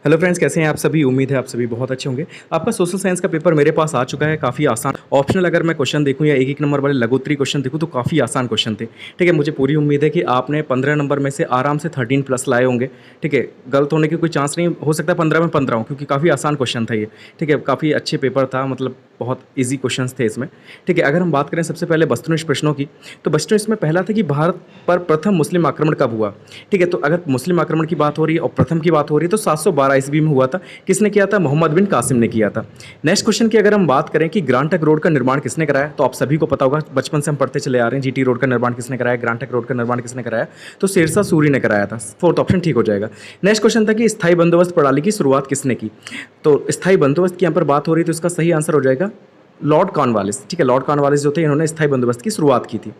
Hello friends, कैसे हैं आप सभी। उम्मीद है आप सभी बहुत अच्छे होंगे। आपका सोशल साइंस का पेपर मेरे पास आ चुका है। काफ़ी आसान ऑप्शनल अगर मैं क्वेश्चन देखूं या एक एक नंबर वाले लघुत्तरी क्वेश्चन देखूं तो काफ़ी आसान क्वेश्चन थे। ठीक है, मुझे पूरी उम्मीद है कि आपने 15 नंबर में से आराम से 13 प्लस लाए होंगे। ठीक है, गलत होने की कोई चांस नहीं, हो सकता है 15 में 15 हो, क्योंकि काफ़ी आसान क्वेश्चन था ये। ठीक है, काफ़ी अच्छे पेपर था, मतलब बहुत ईजी क्वेश्चंस थे इसमें। ठीक है, अगर हम बात करें सबसे पहले वस्तुनिष्ठ प्रश्नों की, तो वस्तुनिष्ठ में पहला था कि भारत पर प्रथम मुस्लिम आक्रमण कब हुआ। ठीक है, तो अगर मुस्लिम आक्रमण की बात हो रही है और प्रथम की बात हो रही है तो 712 ईस्वी में हुआ था। किसने किया था? मोहम्मद बिन कासिम ने किया था। नेक्स्ट क्वेश्चन की अगर हम बात करें कि ग्रांड ट्रंक रोड का निर्माण किसने कराया, तो आप सभी को पता होगा, बचपन से हम पढ़ते चले आ रहे हैं। जीटी रोड का निर्माण किसने कराया, ग्रांड ट्रंक रोड का निर्माण किसने कराया, तो शेरशाह सूरी ने कराया था। फोर्थ ऑप्शन ठीक हो जाएगा। नेक्स्ट क्वेश्चन था कि स्थायी बंदोबस्त प्रणाली की शुरुआत किसने की, तो स्थायी बंदोबस्त की यहाँ पर बात हो रही है तो इसका सही आंसर हो जाएगा लॉर्ड कॉर्नवालिस। ठीक है, लॉर्ड कॉर्नवालिस जो थे इन्होंने स्थायी बंदोबस्त की शुरुआत की थी।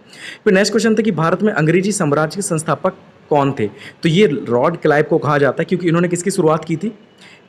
फिर नेक्स्ट क्वेश्चन था कि भारत में अंग्रेजी साम्राज्य के संस्थापक कौन थे, तो ये लॉर्ड क्लाइव को कहा जाता है, क्योंकि इन्होंने किसकी शुरुआत की थी,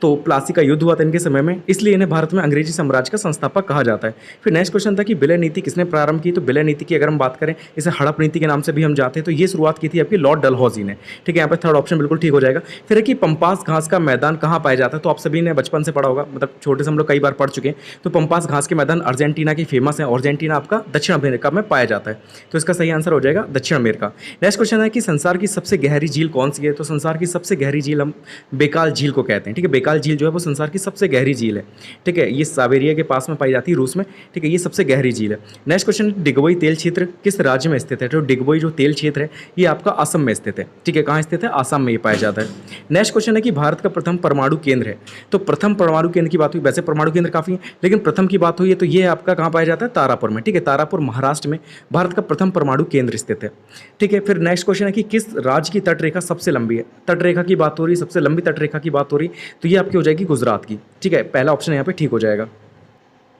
तो प्लासी का युद्ध हुआ था इनके समय में, इसलिए इन्हें भारत में अंग्रेजी साम्राज्य का संस्थापक कहा जाता है। फिर नेक्स्ट क्वेश्चन था कि विलय नीति किसने प्रारंभ की, तो विलय नीति की अगर हम बात करें, इसे हड़प नीति के नाम से भी हम जाते हैं, तो ये शुरुआत की थी आपकी लॉर्ड डलहौजी ने। ठीक है, यहाँ पर थर्ड ऑप्शन बिल्कुल ठीक हो जाएगा। फिर है कि पंपास घास का मैदान कहाँ पाया जाता है, तो आप सभी ने बचपन से पढ़ा होगा, मतलब छोटे से हम लोग कई बार पढ़ चुके हैं। तो पंपास घास के मैदान अर्जेंटीना की फेमस है। अर्जेंटीना आपका दक्षिण अमेरिका में पाया जाता है, तो इसका सही आंसर हो जाएगा दक्षिण अमेरिका। नेक्स्ट क्वेश्चन है कि संसार की सबसे गहरी झील कौन सी है, तो संसार की सबसे गहरी झील हम बेकाल झील को कहते हैं। ठीक है, बेकाल झील जो है वो संसार की सबसे गहरी झील है। ठीक है, ये साइबेरिया के पास में पाई जाती है, रूस में। ठीक है, ये सबसे गहरी झील है। नेक्स्ट क्वेश्चन, डिगबोई तेल क्षेत्र किस राज्य में स्थित है, तो डिगबोई जो तेल क्षेत्र है ये आपका असम में स्थित है। ठीक है, कहाँ स्थित है? असम में ये पाया जाता है। नेक्स्ट क्वेश्चन है कि भारत का प्रथम परमाणु केंद्र है, तो प्रथम परमाणु केंद्र की बात हुई, वैसे परमाणु केंद्र काफ़ी है लेकिन प्रथम की बात हुई है तो ये आपका कहाँ पाया जाता है? तारापुर में। ठीक है, तारापुर महाराष्ट्र में भारत का प्रथम परमाणु केंद्र स्थित है। ठीक है, फिर नेक्स्ट क्वेश्चन है कि किस राज्य की तटरेखा सबसे लंबी है, तटरेखा की बात हो रही है, सबसे लंबी तटरेखा की बात हो रही, तो ये आपकी हो जाएगी गुजरात की। ठीक है, पहला ऑप्शन यहाँ पे ठीक हो जाएगा।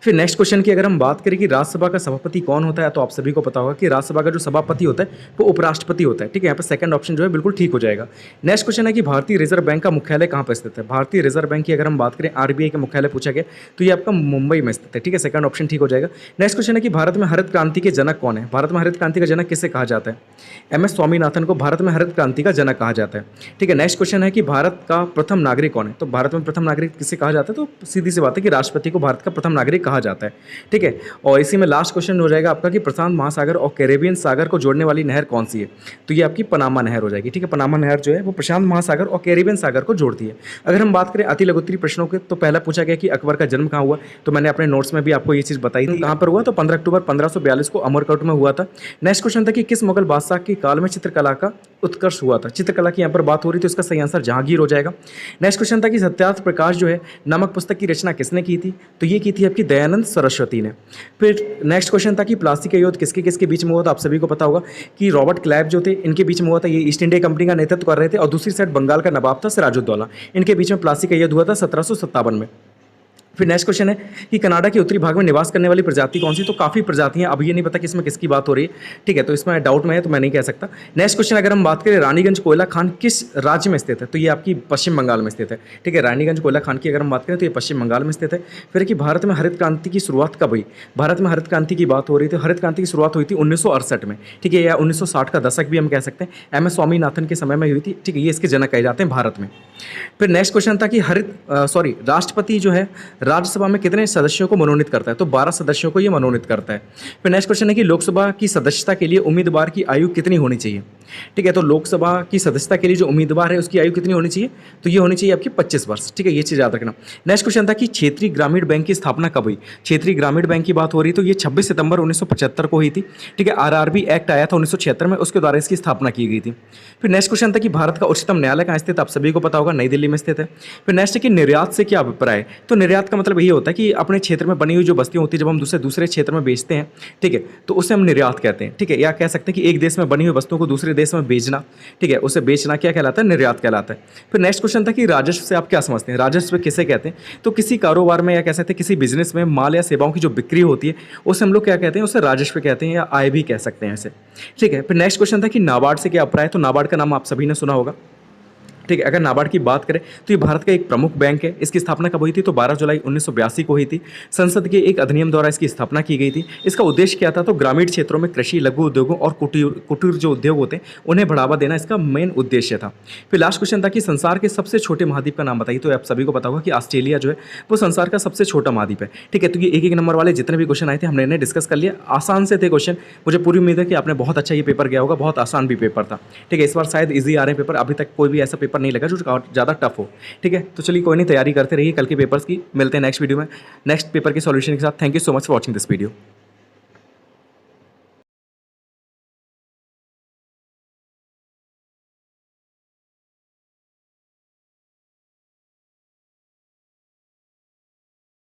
फिर नेक्स्ट क्वेश्चन की अगर हम बात करें कि राज्यसभा का सभापति कौन होता है, तो आप सभी को पता होगा कि राज्यसभा का जो सभापति होता है वो उपराष्ट्रपति होता है। ठीक है, यहाँ पर सेकंड ऑप्शन जो है बिल्कुल ठीक हो जाएगा। नेक्स्ट क्वेश्चन है कि भारतीय रिजर्व बैंक का मुख्यालय कहाँ पर स्थित है। भारतीय रिजर्व बैंक की अगर हम बात करें, आरबीआई का मुख्यालय पूछा गया तो ये आपका मुंबई में स्थित है। ठीक है, सेकंड ऑप्शन ठीक हो जाएगा। नेक्स्ट क्वेश्चन है कि भारत में हरित क्रांति के जनक कौन है। भारत में हरित क्रांति का जनक किसे कहा जाता है? एम एस स्वामीनाथन को भारत में हरित क्रांति का जनक कहा जाता है। ठीक है, नेक्स्ट क्वेश्चन है कि भारत का प्रथम नागरिक कौन है, तो भारत में प्रथम नागरिक किसे कहा जाता है, तो सीधी सी बात है कि राष्ट्रपति को भारत का प्रथम नागरिक कहा जाता है। ठीक है, और इसी में लास्ट क्वेश्चन हो जाएगा आपका कि प्रशांत महासागर और कैरेबियन सागर को जोड़ने वाली नहर कौन सी है, तो ये आपकी पनामा नहर हो जाएगी। ठीक है, पनामा नहर जो है वो प्रशांत महासागर और कैरेबियन सागर को जोड़ती है। अगर हम बात करें अति लघुत्तरी प्रश्नों के, तो पहला पूछा गया कि अकबर का जन्म कहाँ हुआ, तो मैंने अपने नोट्स में भी आपको ये चीज़ बताई थी कहाँ पर हुआ, तो 15 अक्टूबर 1542 को अमरकोट में हुआ था। नेक्स्ट क्वेश्चन था कि किस मुगल बादशाह के काल में चित्रकला का उत्कर्ष हुआ था। चित्रकला की यहाँ पर बात हो रही, तो इसका सही आंसर जहांगीर हो जाएगा। नेक्स्ट क्वेश्चन था कि सत्यार्थ प्रकाश जो है नामक पुस्तक की रचना किसने की थी, तो ये की थी आपकी दयानंद सरस्वती ने। फिर नेक्स्ट क्वेश्चन था कि प्लासी का युद्ध किसके किसके बीच में हुआ था, आप सभी को पता होगा कि रॉबर्ट क्लाइव जो थे इनके बीच में हुआ था, ये ईस्ट इंडिया कंपनी का नेतृत्व कर रहे थे, और दूसरी साइड बंगाल का नवाब था सिराजुद्दौला, इनके बीच में प्लासी का युद्ध हुआ था 1757 में। फिर नेक्स्ट क्वेश्चन है कि कनाडा के उत्तरी भाग में निवास करने वाली प्रजाति कौन सी, तो काफ़ी प्रजातियां, अब ये नहीं पता कि इसमें किसकी बात हो रही है। ठीक है, तो इसमें डाउट में है तो मैं नहीं कह सकता। नेक्स्ट क्वेश्चन अगर हम बात करें रानीगंज कोयला खान किस राज्य में स्थित है, तो ये आपकी पश्चिम बंगाल में स्थित है। ठीक है, रानीगंज कोयला खान की अगर हम बात करें तो ये पश्चिम बंगाल में स्थित है। फिर कि भारत में हरित क्रांति की शुरुआत कब हुई, भारत में हरित क्रांति की बात हो रही थी, हरित क्रांति की शुरुआत हुई थी 1968 में। ठीक है, या 1960 का दशक भी हम कह सकते हैं, एम एस स्वामीनाथन के समय में हुई थी। ठीक है, ये इसके जनक कहे जाते हैं भारत में। फिर नेक्स्ट क्वेश्चन था कि राष्ट्रपति जो है राज्यसभा में कितने सदस्यों को मनोनीत करता है, तो 12 सदस्यों को ये मनोनीत करता है। फिर नेक्स्ट क्वेश्चन है कि लोकसभा की सदस्यता के लिए उम्मीदवार की आयु कितनी होनी चाहिए। ठीक है, तो लोकसभा की सदस्यता के लिए जो उम्मीदवार है उसकी आयु कितनी होनी चाहिए, तो ये होनी चाहिए आपकी 25 वर्ष। ठीक है, ये चीज़ याद रखना। नेक्स्ट क्वेश्चन था कि क्षेत्रीय ग्रामीण बैंक की स्थापना कब हुई। क्षेत्रीय ग्रामीण बैंक की बात हो रही तो ये 26 सितंबर 1975 को हुई थी। ठीक है, आरआरबी एक्ट आया था 1976 में, उसके द्वारा इसकी स्थापना की गई थी। फिर नेक्स्ट क्वेश्चन था कि भारत का उच्चतम न्यायालय कहाँ स्थित, आप सभी को पता होगा नई दिल्ली में स्थित है। फिर नेक्स्ट है कि निर्यात से क्या अभिप्राय है, तो निर्यात का मतलब ये होता है कि अपने क्षेत्र में बनी हुई जो वस्तुएं होती है जब हम दूसरे क्षेत्र में बेचते हैं, ठीक है, तो उसे हम निर्यात कहते हैं। ठीक है, या कह सकते हैं कि एक देश में बनी हुई वस्तुओं को दूसरे देश में बेचना, ठीक है, उसे बेचना क्या कहलाता है, निर्यात कहलाता है। फिर नेक्स्ट क्वेश्चन था कि राजस्व से आप क्या समझते हैं, राजस्व किसे कहते हैं, तो किसी कारोबार में या कह सकते हैं किसी बिजनेस में माल या सेवाओं की जो बिक्री होती है उसे हम लोग क्या कहते हैं, उसे राजस्व कहते हैं या आय भी कह सकते हैं इसे। ठीक है, फिर नेक्स्ट क्वेश्चन था कि नाबार्ड से क्या अभिप्राय है, तो नाबार्ड का नाम आप सभी ने सुना होगा। ठीक है, अगर नाबार्ड की बात करें तो ये भारत का एक प्रमुख बैंक है। इसकी स्थापना कब हुई थी? तो 12 जुलाई 1982 को हुई थी। संसद के एक अधिनियम द्वारा इसकी स्थापना की गई थी। इसका उद्देश्य क्या था? तो ग्रामीण क्षेत्रों में कृषि, लघु उद्योगों और कुटीर कुटीर जो उद्योग होते हैं उन्हें बढ़ावा देना इसका मेन उद्देश्य था। फिर लास्ट क्वेश्चन था कि संसार के सबसे छोटे महाद्वीप का नाम बताइए। तो आप सभी को पता होगा कि ऑस्ट्रेलिया जो है वो संसार का सबसे छोटा महाद्वीप है। ठीक है, तो ये एक एक नंबर वाले जितने भी क्वेश्चन आए थे हमने इन्हें डिस्कस कर लिया। आसान से थे क्वेश्चन, मुझे पूरी उम्मीद है कि आपने बहुत अच्छा ये पेपर गया होगा, बहुत आसान भी पेपर था। ठीक है, इस बार शायद ईजी आ रहे हैं पेपर, अभी तक कोई भी ऐसा पेपर नहीं लगा जो ज़्यादा टफ हो। ठीक है, तो चलिए कोई नहीं, तैयारी करते रहिए कल के पेपर्स की। मिलते हैं नेक्स्ट वीडियो में नेक्स्ट पेपर के सॉल्यूशन के साथ। Thank you so much for watching this video.